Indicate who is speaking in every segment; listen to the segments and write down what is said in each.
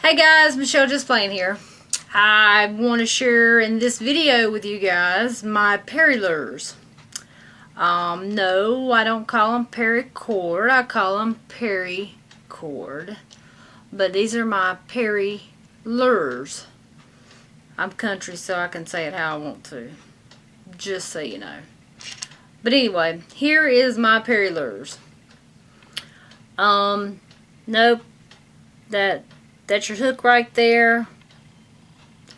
Speaker 1: Hey guys, Michelle just playing here. I want to share in this video with you guys my Perry lures. No, I don't call them paracord. I call them Perry cord. But these are my Perry lures. I'm country, so I can say it how I want to. Just so you know. But anyway, here is my Perry lures. Nope. That's your hook right there.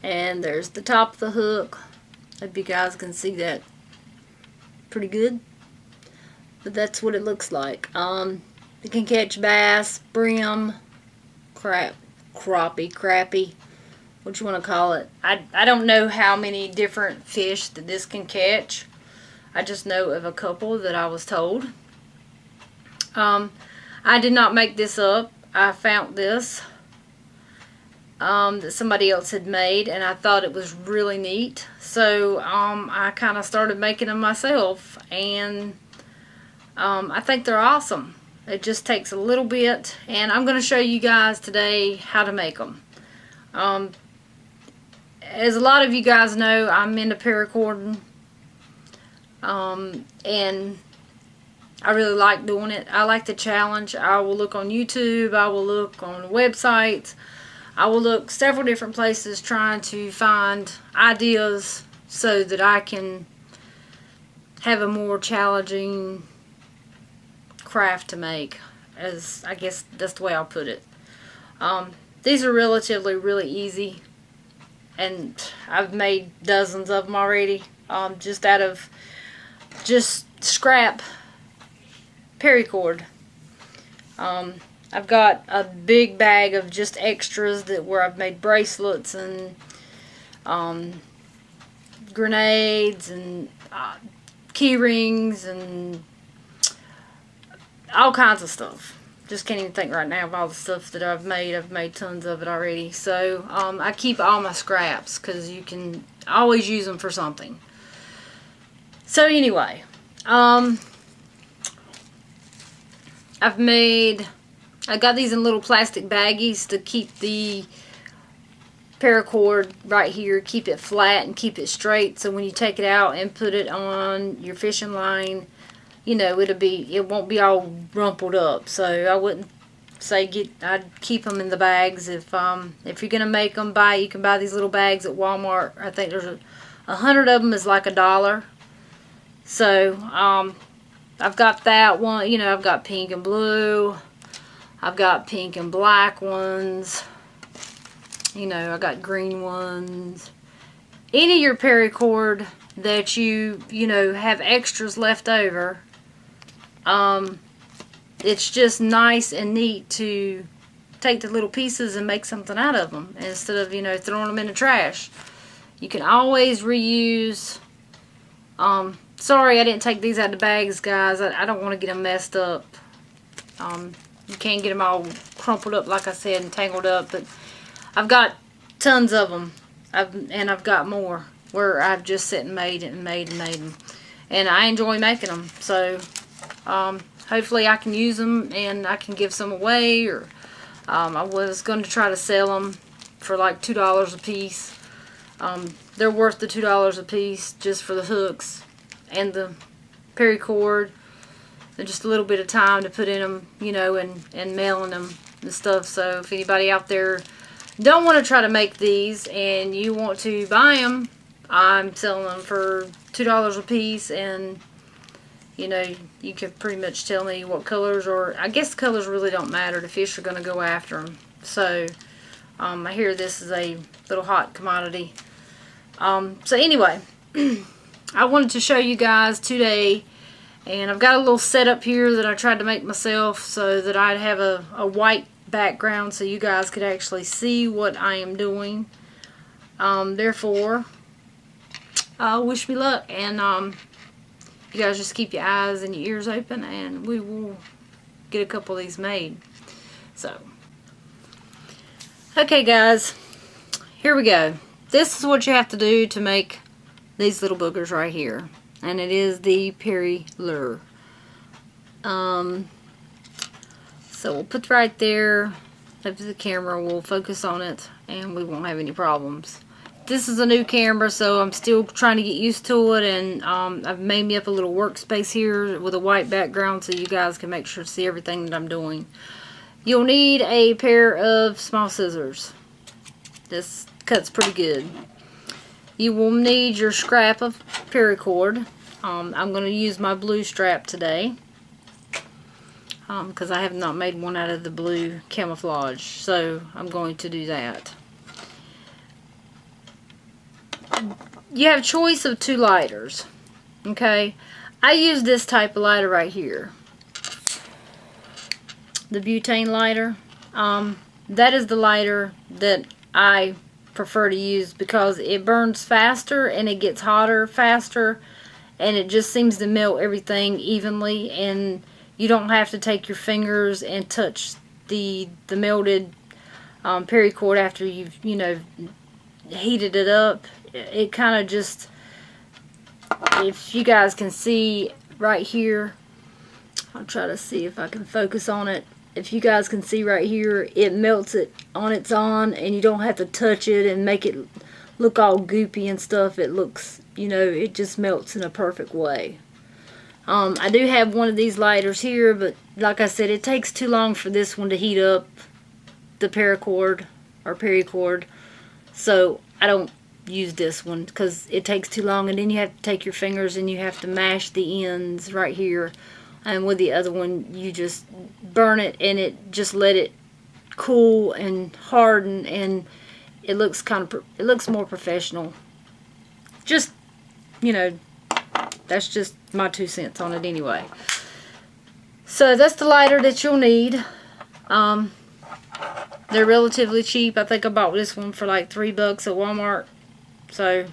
Speaker 1: And there's the top of the hook. Hope you guys can see that pretty good. But that's what it looks like. You can catch bass, brim, crappie, what you want to call it. I don't know how many different fish that this can catch. I just know of a couple that I was told. I did not make this up. I found this that somebody else had made, and I thought it was really neat. So I kind of started making them myself, and I think they're awesome. It just takes a little bit, and I'm going to show you guys today how to make them. As a lot of you guys know, I'm into paracording, and I really like doing it. I like the challenge. I will look on YouTube. I will look on websites. I will look several different places trying to find ideas so that I can have a more challenging craft to make, as I guess that's the way I'll put it. These are relatively really easy, and I've made dozens of them already, just out of just scrap paracord. I've got a big bag of just extras where I've made bracelets and grenades and key rings and all kinds of stuff. Just can't even think right now of all the stuff that I've made. I've made tons of it already. So I keep all my scraps because you can always use them for something. So anyway, I got these in little plastic baggies to keep the paracord right here, keep it flat and keep it straight, so when you take it out and put it on your fishing line, you know, it won't be all rumpled up. So I wouldn't say I'd keep them in the bags. If you're gonna make them, you can buy these little bags at Walmart. I think there's 100 of them is like $1. So I've got that one. You know, I've got pink and blue. I've got pink and black ones. You know, I got green ones. Any of your paracord that you know, have extras left over, it's just nice and neat to take the little pieces and make something out of them instead of, you know, throwing them in the trash. You can always reuse. Sorry I didn't take these out of the bags, guys. I don't want to get them messed up. You can't get them all crumpled up, like I said, and tangled up. But I've got tons of them. I've got more where I've just sat and made them. And I enjoy making them. So hopefully I can use them and I can give some away. Or I was going to try to sell them for like $2 a piece. They're worth the $2 a piece just for the hooks and the paracord. And just a little bit of time to put in them, you know, and mailing them and stuff. So if anybody out there don't want to try to make these and you want to buy them, I'm selling them for $2 a piece. And you know, you can pretty much tell me what colors, or I guess the colors really don't matter. The fish are going to go after them. So I hear this is a little hot commodity. So anyway, I wanted to show you guys today. And I've got a little setup here that I tried to make myself so that I'd have a white background so you guys could actually see what I am doing. Therefore, wish me luck. And you guys just keep your eyes and your ears open, and we will get a couple of these made. So, okay guys, here we go. This is what you have to do to make these little boogers right here. And it is the Perry lure. So we'll put right there. Hopefully the camera will focus on it and we won't have any problems. This is a new camera, so I'm still trying to get used to it, and I've made me up a little workspace here with a white background so you guys can make sure to see everything that I'm doing. You'll need a pair of small scissors. This cuts pretty good. You will need your scrap of paracord. I'm going to use my blue strap today because I have not made one out of the blue camouflage, so I'm going to do that. You have a choice of 2 lighters. Okay, I use this type of lighter right here, the butane lighter. That is the lighter that I prefer to use because it burns faster and it gets hotter faster, and it just seems to melt everything evenly, and you don't have to take your fingers and touch the melted paracord after you've, you know, heated it up. It kind of just, if you guys can see right here, I'll try to see if I can focus on it. If you guys can see right here, it melts it on its own, and you don't have to touch it and make it look all goopy and stuff. It looks, you know, it just melts in a perfect way. I do have one of these lighters here, but like I said, it takes too long for this one to heat up, the paracord or paracord, so I don't use this one because it takes too long, and then you have to take your fingers and you have to mash the ends right here. And with the other one, you just burn it and it just let it cool and harden, and it looks it looks more professional. Just, you know, that's just my 2 cents on it anyway. So that's the lighter that you'll need. They're relatively cheap. I think I bought this one for like $3 at Walmart. So,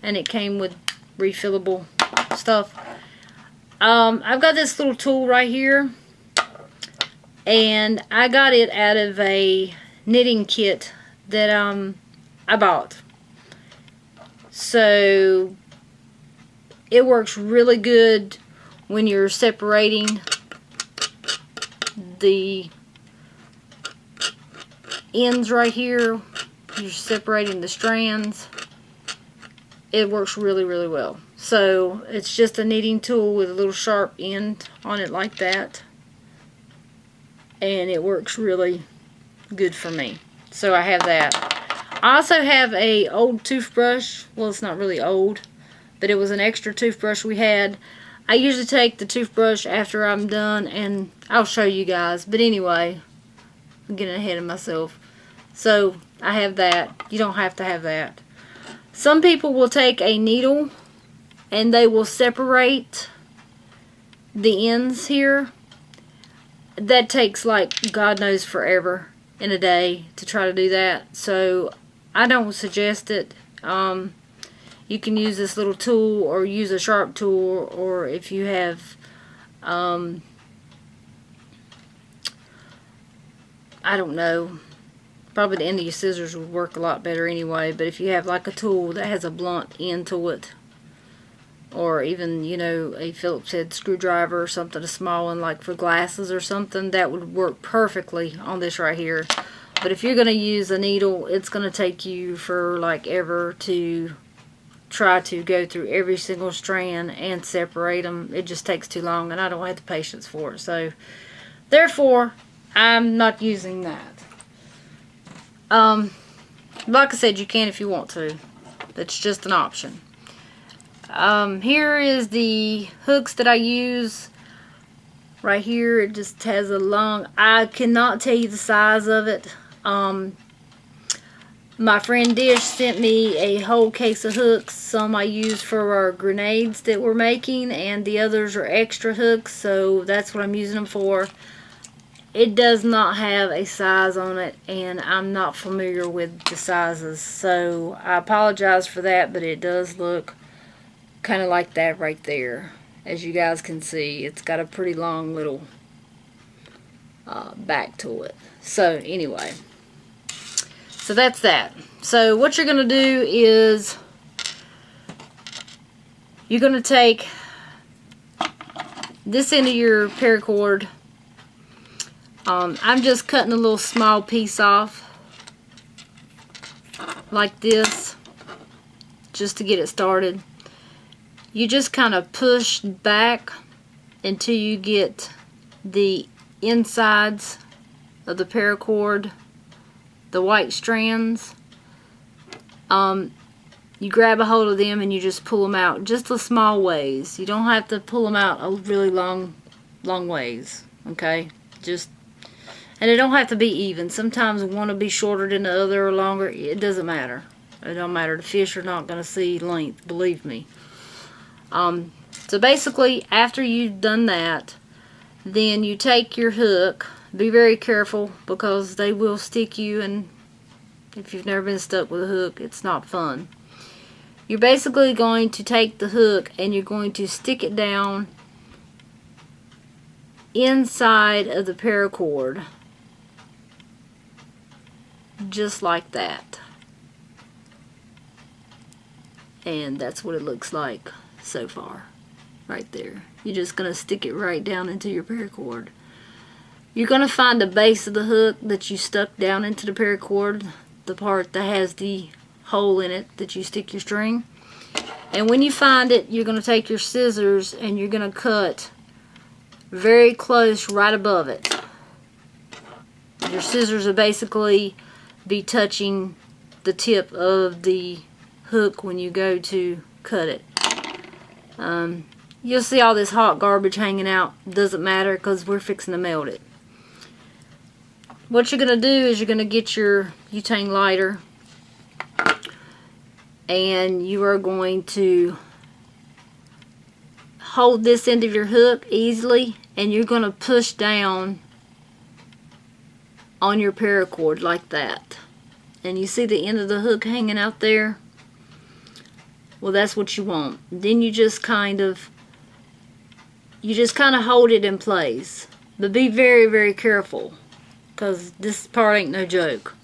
Speaker 1: and it came with refillable stuff. I've got this little tool right here, and I got it out of a knitting kit that I bought. So it works really good when you're separating the ends right here. You're separating the strands. It works really, really well. So it's just a knitting tool with a little sharp end on it like that, and it works really good for me. So I have that. I also have a old toothbrush. Well, it's not really old, but it was an extra toothbrush we had. I usually take the toothbrush after I'm done, and I'll show you guys. But anyway, I'm getting ahead of myself. So I have that. You don't have to have that. Some people will take a needle and they will separate the ends here. That takes like God knows forever in a day to try to do that. So I don't suggest it. You can use this little tool or use a sharp tool, or if you have I don't know, probably the end of your scissors would work a lot better anyway, but if you have like a tool that has a blunt end to it, or even, you know, a Phillips head screwdriver or something, a small one like for glasses or something, that would work perfectly on this right here. But if you're going to use a needle, it's going to take you for like ever to try to go through every single strand and separate them. It just takes too long, and I don't have the patience for it. So therefore, I'm not using that. Like I said, you can if you want to. That's just an option. Here is the hooks that I use. Right here, it just has a long, I cannot tell you the size of it. My friend Dish sent me a whole case of hooks. Some I use for our grenades that we're making, and the others are extra hooks, so that's what I'm using them for. It does not have a size on it, and I'm not familiar with the sizes, so I apologize for that, but it does look kind of like that right there. As you guys can see, it's got a pretty long little back to it. So anyway, so that's that. So what you're going to do is you're going to take this end of your paracord, I'm just cutting a little small piece off like this just to get it started. You just kind of push back until you get the insides of the paracord, the white strands. You grab a hold of them and you just pull them out just a small ways. You don't have to pull them out a really long ways, okay? And it don't have to be even. Sometimes one will be shorter than the other or longer. It doesn't matter. It don't matter. The fish are not going to see length, believe me. So basically, after you've done that, then you take your hook. Be very careful because they will stick you, and if you've never been stuck with a hook, it's not fun. You're basically going to take the hook and you're going to stick it down inside of the paracord, just like that. And that's what it looks like so far, right there. You're just going to stick it right down into your paracord. You're going to find the base of the hook that you stuck down into the paracord, the part that has the hole in it that you stick your string. And when you find it, you're going to take your scissors and you're going to cut very close right above it. Your scissors will basically be touching the tip of the hook when you go to cut it. You'll see all this hot garbage hanging out. Doesn't matter because we're fixing to melt it. What you're going to do is you're going to get your butane lighter and you are going to hold this end of your hook easily and you're going to push down on your paracord like that. And you see the end of the hook hanging out there? Well, that's what you want. Then you just kind of hold it in place. But be very, very careful, because this part ain't no joke.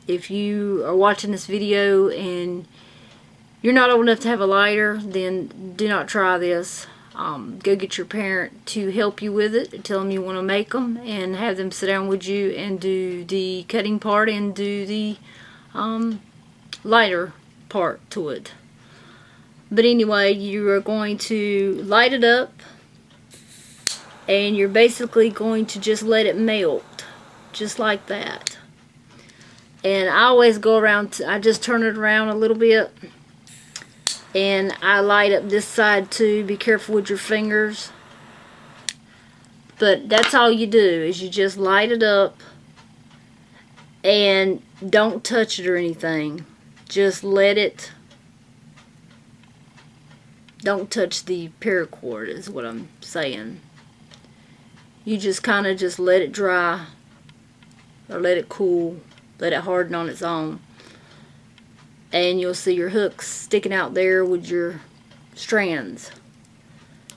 Speaker 1: If you are watching this video and you're not old enough to have a lighter, then do not try this. Go get your parent to help you with it. Tell them you want to make them and have them sit down with you and do the cutting part and do the lighter part to it. But anyway, you are going to light it up and you're basically going to just let it melt just like that. And I always go around, I just turn it around a little bit and I light up this side too. Be careful with your fingers. But that's all you do, is you just light it up and don't touch it or anything. Just let it, don't touch the paracord is what I'm saying. You just kind of just let it dry or let it cool, let it harden on its own. And you'll see your hooks sticking out there with your strands.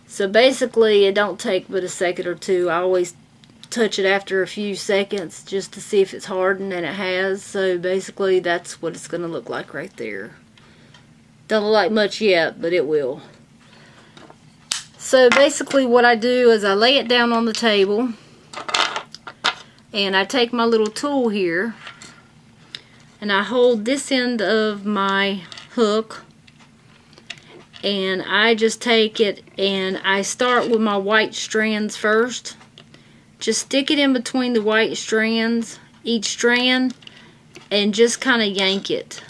Speaker 1: So basically it don't take but a second or two. I always touch it after a few seconds just to see if it's hardened, and it has. So basically that's what it's going to look like right there. Don't look like much yet, but it will. So basically what I do is I lay it down on the table and I take my little tool here and I hold this end of my hook and I just take it and I start with my white strands first. Just stick it in between the white strands, each strand, and just kind of yank it.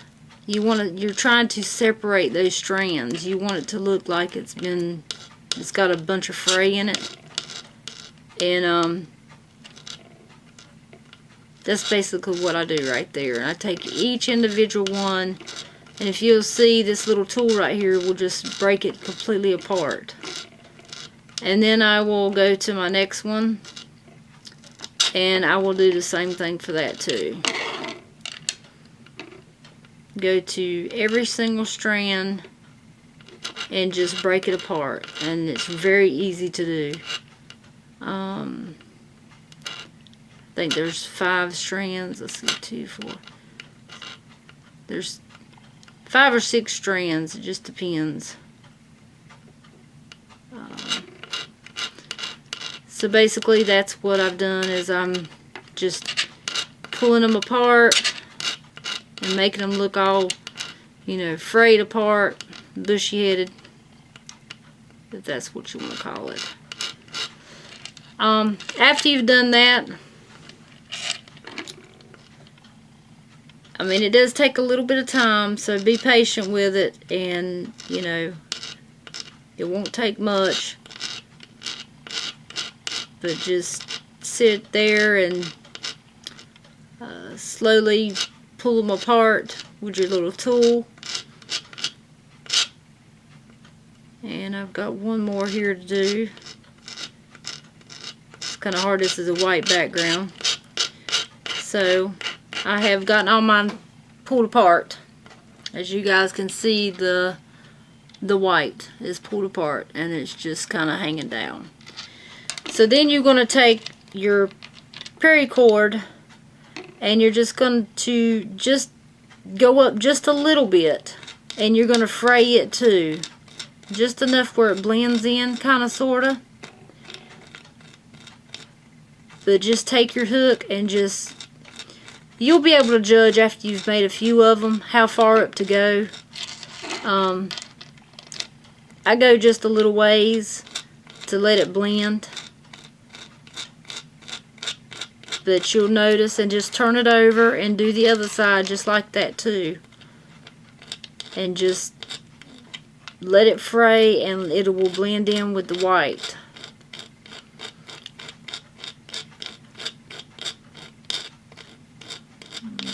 Speaker 1: You're trying to separate those strands. You want it to look like it's got a bunch of fray in it. And that's basically what I do right there. And I take each individual one, and if you'll see, this little tool right here will just break it completely apart. And then I will go to my next one, and I will do the same thing for that too. Go to every single strand and just break it apart, and it's very easy to do. I think there's 5 strands. Let's see, 2, 4. There's 5 or 6 strands. It just depends. So basically that's what I've done, is I'm just pulling them apart and making them look all, you know, frayed apart, bushy headed, if that's what you want to call it. After you've done that, I mean, it does take a little bit of time, so be patient with it, and, you know, it won't take much, but just sit there and slowly pull them apart with your little tool. And I've got one more here to do. It's kind of hard, this is a white background. So I have gotten all mine pulled apart. As you guys can see, the white is pulled apart and it's just kind of hanging down. So then you're going to take your paracord and you're just going to just go up just a little bit, and you're going to fray it too. Just enough where it blends in, kind of, sort of. But just take your hook and just, you'll be able to judge after you've made a few of them how far up to go. I go just a little ways to let it blend. But you'll notice, and just turn it over and do the other side just like that too. And just let it fray and it will blend in with the white.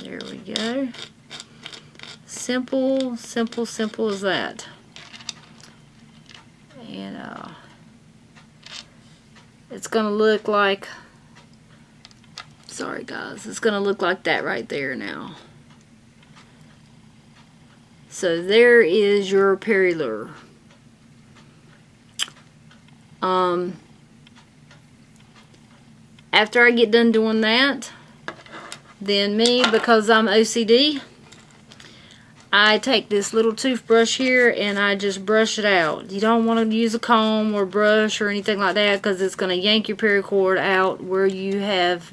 Speaker 1: There we go. Simple, simple, simple as that. And it's going to look like, sorry guys, it's going to look like that right there now. So there is your perylure. After I get done doing that, then me, because I'm OCD, I take this little toothbrush here and I just brush it out. You don't want to use a comb or brush or anything like that, because it's going to yank your paracord out where you have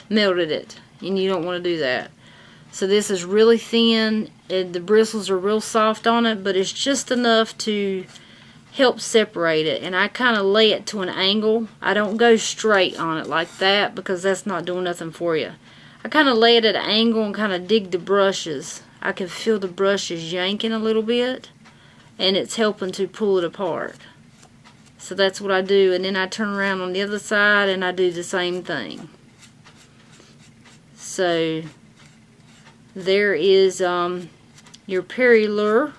Speaker 1: melted it, and you don't want to do that. So this is really thin, and the bristles are real soft on it, but it's just enough to help separate it. And I kind of lay it to an angle. I don't go straight on it like that, because that's not doing nothing for you. I kind of lay it at an angle and kind of dig the brushes. I can feel the brushes yanking a little bit, and it's helping to pull it apart. So that's what I do, and then I turn around on the other side and I do the same thing. So there is your perylure.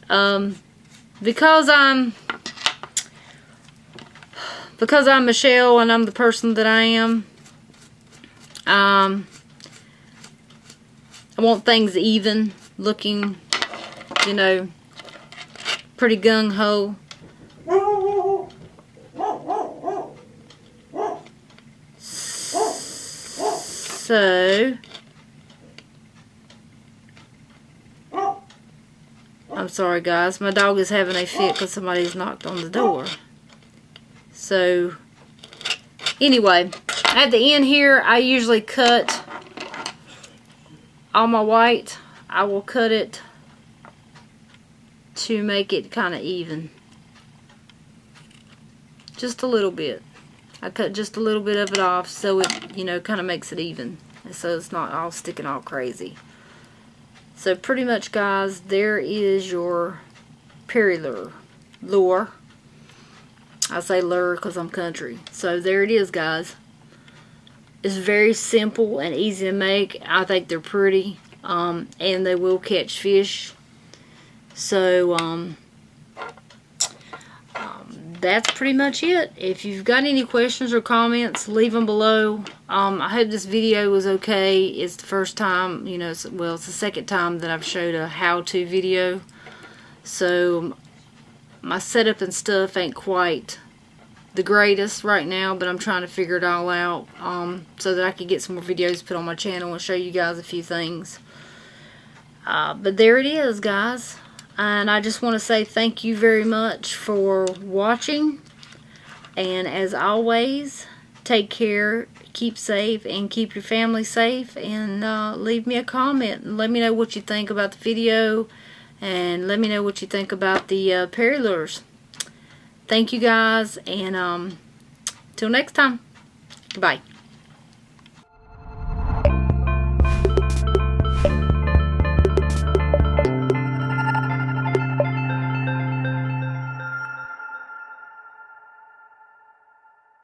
Speaker 1: Because I'm Michelle and I'm the person that I am, I want things even looking, you know, pretty gung-ho. So I'm sorry guys, my dog is having a fit because somebody's knocked on the door. So anyway, at the end here, I usually cut all my white. I will cut it to make it kind of even. Just a little bit. I cut just a little bit of it off so it, you know, kind of makes it even. So it's not all sticking all crazy. So pretty much guys, there is your perylure. Lure. I say lure because I'm country. So there it is guys. It's very simple and easy to make. I think they're pretty. And they will catch fish. So that's pretty much it. If you've got any questions or comments, leave them below. I hope this video was okay. It's the first time, you know, well, it's the second time that I've showed a how-to video. So my setup and stuff ain't quite the greatest right now, but I'm trying to figure it all out so that I can get some more videos put on my channel and show you guys a few things. But there it is, guys. And I just want to say thank you very much for watching. And as always, take care, keep safe, and keep your family safe. And leave me a comment and let me know what you think about the video. And let me know what you think about the Perry lures. Thank you guys, and till next time. Goodbye.